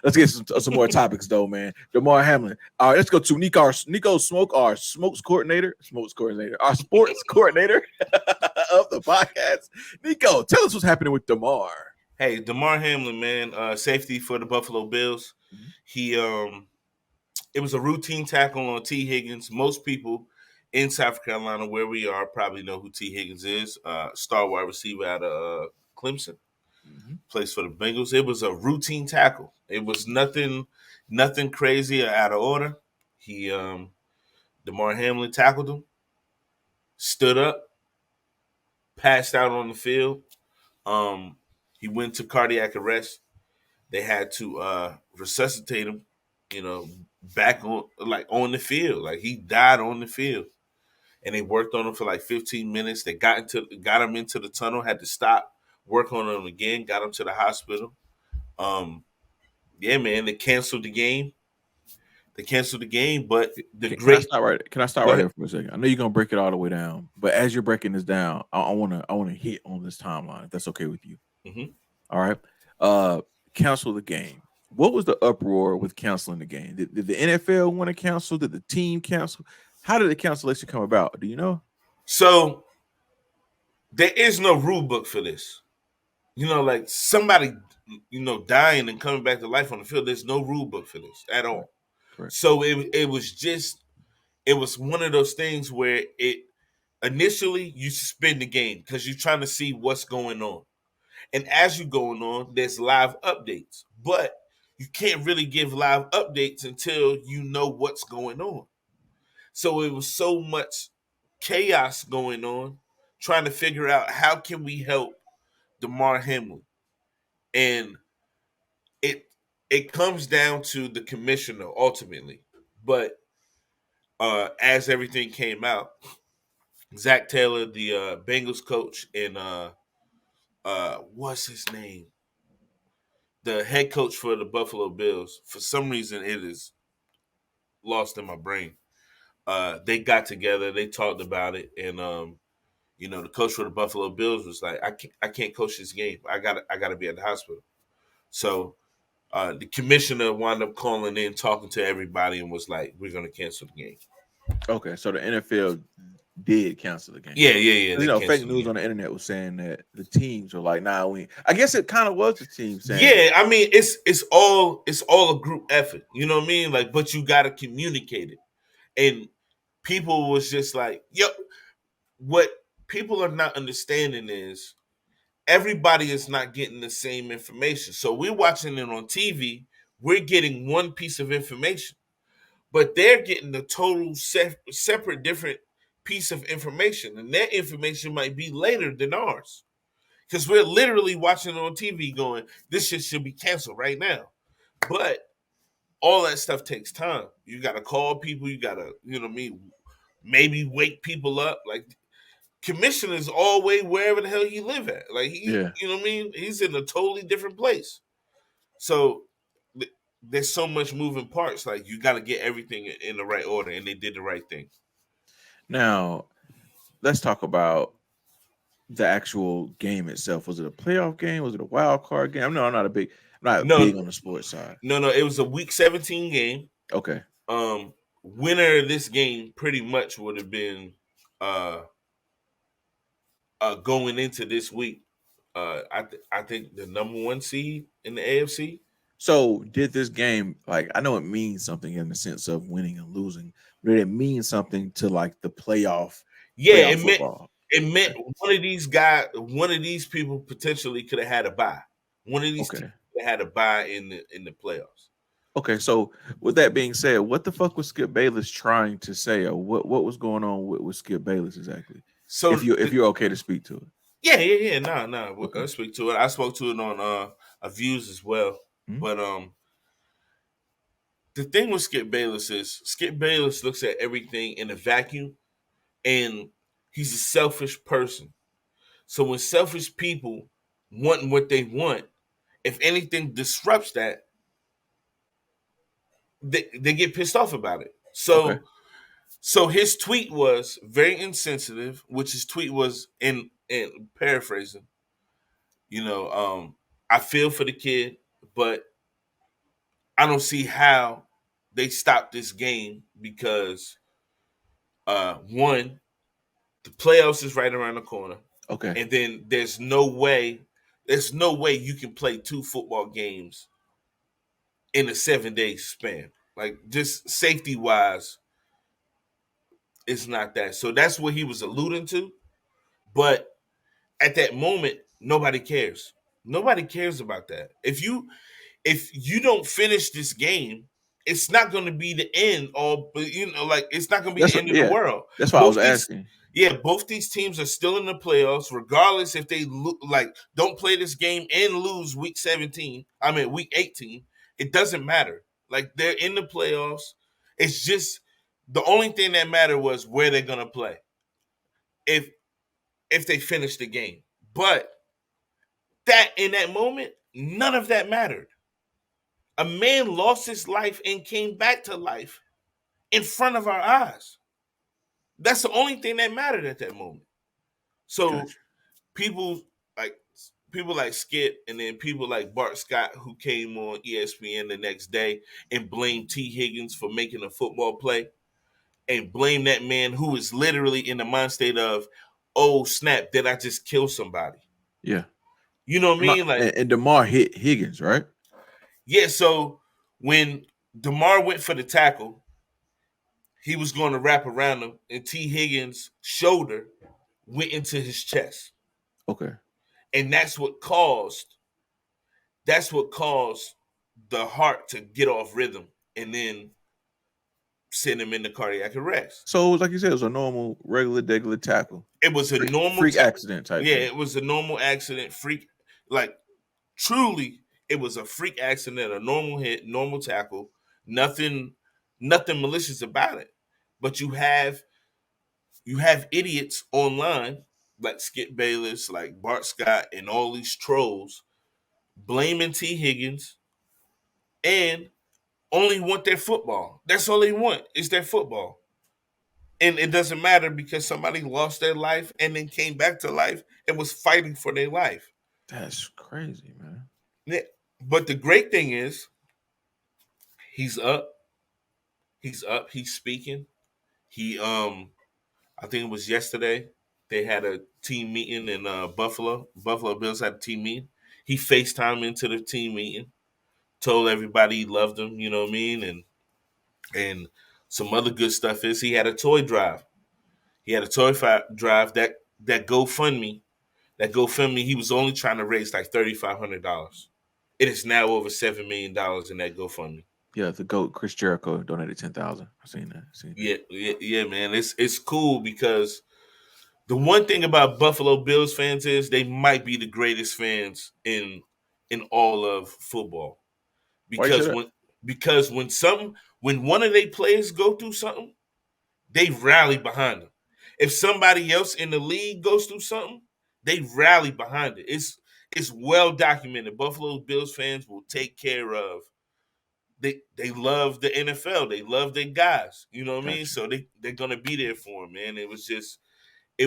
let's get some more topics though, man. Damar Hamlin. All right, let's go to Neko Smoke, our smokes coordinator, our sports coordinator of the podcast. Neko, tell us what's happening with Damar. Hey, Damar Hamlin, man, safety for the Buffalo Bills. Mhm. He it was a routine tackle on T. Higgins. Most people in South Carolina, where we are, probably know who T. Higgins is. Star wide receiver out of Clemson, Mhm. plays for the Bengals. It was a routine tackle. It was nothing crazy or out of order. He Damar Hamlin tackled him, stood up, passed out on the field. Um, he went to cardiac arrest. They had to resuscitate him, you know, back on the field. Like he died on the field. And they worked on him for like 15 minutes. They got him into the tunnel, had to stop, work on him again, got him to the hospital. Um, yeah, man, they canceled the game. But the Can I great start right? Can I start go right ahead. here for a second? I know you're gonna break it all the way down, but as you're breaking this down, I wanna hit on this timeline if that's okay with you. Mm-hmm. All right. Uh, cancel the game. What was the uproar with canceling the game? Did the NFL want to cancel? Did the team cancel? How did the cancellation come about? Do you know? So there is no rule book for this. Like somebody, dying and coming back to life on the field. There's no rule book for this at Correct. all. Correct. So it was one of those things where it initially you suspend the game because you're trying to see what's going on. And as you're going on, there's live updates. But you can't really give live updates until you know what's going on. So it was so much chaos going on, trying to figure out how can we help Damar Hamlin. And it it comes down to the commissioner ultimately. But as everything came out, Zach Taylor, the Bengals coach, and what's his name? The head coach for the Buffalo Bills. For some reason, it is lost in my brain. They got together, they talked about it, and the coach for the Buffalo Bills was like, I can't coach this game. I gotta be at the hospital. So the commissioner wound up calling in, talking to everybody, and was like, we're gonna cancel the game. Okay, so the NFL did cancel the game. Yeah, yeah, yeah. 'Cause, They fake canceled the news game. on the internet was saying that the teams were like, "Nah, we." I guess it kind of was the team saying, Yeah, I mean, it's all a group effort. You know what I mean? Like, but you got to communicate it. And people was just like, yo, what people are not understanding is everybody is not getting the same information. So we're watching it on TV, we're getting one piece of information, but they're getting the total separate, different piece of information, and their information might be later than ours because we're literally watching it on TV, going, "This shit should be canceled right now," but all that stuff takes time. You got to call people. You got to, what I mean, maybe wake people up. Like commissioner's all way wherever the hell he live at. Like "Yeah, what I mean? He's in a totally different place. So there's so much moving parts. Like you got to get everything in the right order, and they did the right thing. now let's talk about the actual game itself. Was it a playoff game? Was it a wild card game? No, I'm not big No, on the sports side. no. It was a Week 17 game. Okay, Winner of this game pretty much would have been uh, going into this week. I think the number one seed in the AFC. so did this game, like, I know it means something in the sense of winning and losing, but did it mean something to like the Yeah, playoff football? it meant Okay, one of these people potentially could have had a bye. One of these teams okay. had a bye in the playoffs. Okay, so with that being said, what the fuck was Skip Bayless trying to say, or what was going on with Skip Bayless exactly? So If you're okay to speak to it. yeah. No. Okay. I speak to it. I spoke to it on views as well. Mhm. But the thing with Skip Bayless is Skip Bayless looks at everything in a vacuum, and he's a selfish person. So when selfish people want what they want, if anything disrupts that, they get pissed off about it. Okay. So his tweet was very insensitive, which his tweet was in paraphrasing, I feel for the kid, but I don't see how they stop this game because one, the playoffs is right around the corner. Okay. And then there's no way you can play 2 football games in a 7 day span. Like just safety wise, it's not that. So that's what he was alluding to. But at that moment, nobody cares. Nobody cares about that. If you don't finish this game, it's not going to be the end. All but like it's not going to be That's the what, end of the yeah. world. That's why I was Both these, asking. yeah, both these teams are still in the playoffs, regardless if they like don't play this game and lose week 17. I mean week 18. It doesn't matter. Like they're in the playoffs. It's just the only thing that mattered was where they're going to play. If if they finish the game, but that in that moment, none of that mattered. A man lost his life and came back to life in front of our eyes. That's the only thing that mattered at that moment. So Gotcha. people like people like Skip and then people like Bart Scott who came on ESPN the next day and blamed T. Higgins for making a football play and blame that man who is literally in the mind state of, oh snap, did I just kill somebody? Yeah. You know what I mean? Like, And Damar hit Higgins, right? yeah, so when Damar went for the tackle, he was going to wrap around him, and T. Higgins' shoulder went into his chest. Okay. And that's what caused the heart to get off rhythm and then send him into cardiac arrest. So like you said, it was a normal, regular, degular tackle. It was a normal Freak accident type yeah, thing. it was a normal accident, freak like truly it was a freak accident, a normal hit, normal tackle, nothing malicious about it. But you have idiots online like Skip Bayless, like Bart Scott, and all these trolls blaming T. Higgins and only want their football. That's all they want is their football. And it doesn't matter because somebody lost their life and then came back to life and was fighting for their life. That's crazy, man. Yeah. But the great thing is he's up. He's up. He's speaking. He I think it was yesterday. They had a team meeting in Buffalo. Buffalo Bills had a team meeting. He FaceTimed into the team meeting, told everybody he loved them, you know what I mean? And some other good stuff is he had a toy drive. He had a drive that GoFundMe. That GoFundMe, he was only trying to raise like $3,500. It is now over $7 million in that GoFundMe. Yeah, the GOAT, Chris Jericho, donated 10,000. I seen that. Yeah, man. It's cool because the one thing about Buffalo Bills fans is they might be the greatest fans in all of football. Why you say Because that? when one of their players go through something, they rally behind them. If somebody else in the league goes through something, they rally behind it. It's well documented. Buffalo Bills fans will take care of. They love the NFL. They love their guys. You know what I mean? Gotcha. So they're gonna be there for them, man. It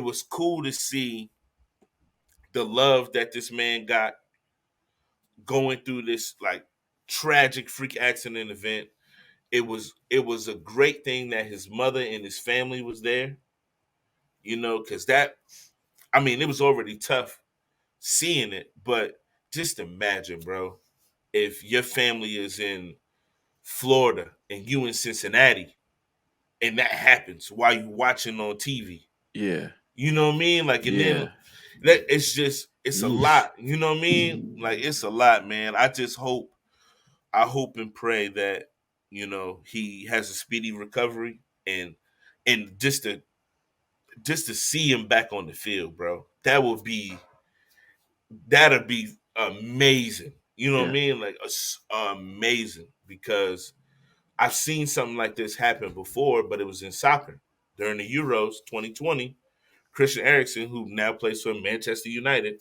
was cool to see the love that this man got going through this like tragic freak accident event. It was a great thing that his mother and his family was there, because it was already tough seeing it, but just imagine, bro, if your family is in Florida and you in Cincinnati and that happens while you watching on TV. Yeah. You know what I mean? Like, and then Yeah. it's a Yeesh. lot. You know what I mean? Like, it's a lot, man. I hope and pray that he has a speedy recovery and just to see him back on the field, bro. That'd be amazing. You know what I Yeah. mean? Like amazing because I've seen something like this happen before, but it was in soccer during the Euros 2020. Christian Eriksen, who now plays for Manchester United,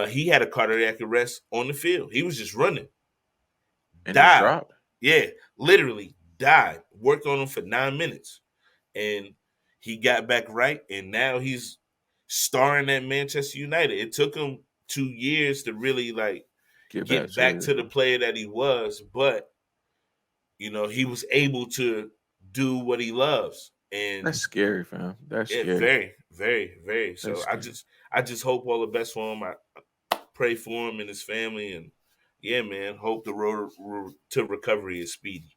he had a cardiac arrest on the field. He was just running, And he died. dropped. Yeah, literally died. Worked on him for 9 minutes, and he got back right, and now he's starring at Manchester United. It took him 2 years to really like Get back get to back it. to the player that he was, but you know, he was able to do what he loves. And That's scary, fam. That's yeah, scary. very, very, very. That's So scary. I just hope all the best for him. I pray for him and his family, and yeah, man, hope the road to recovery is speedy.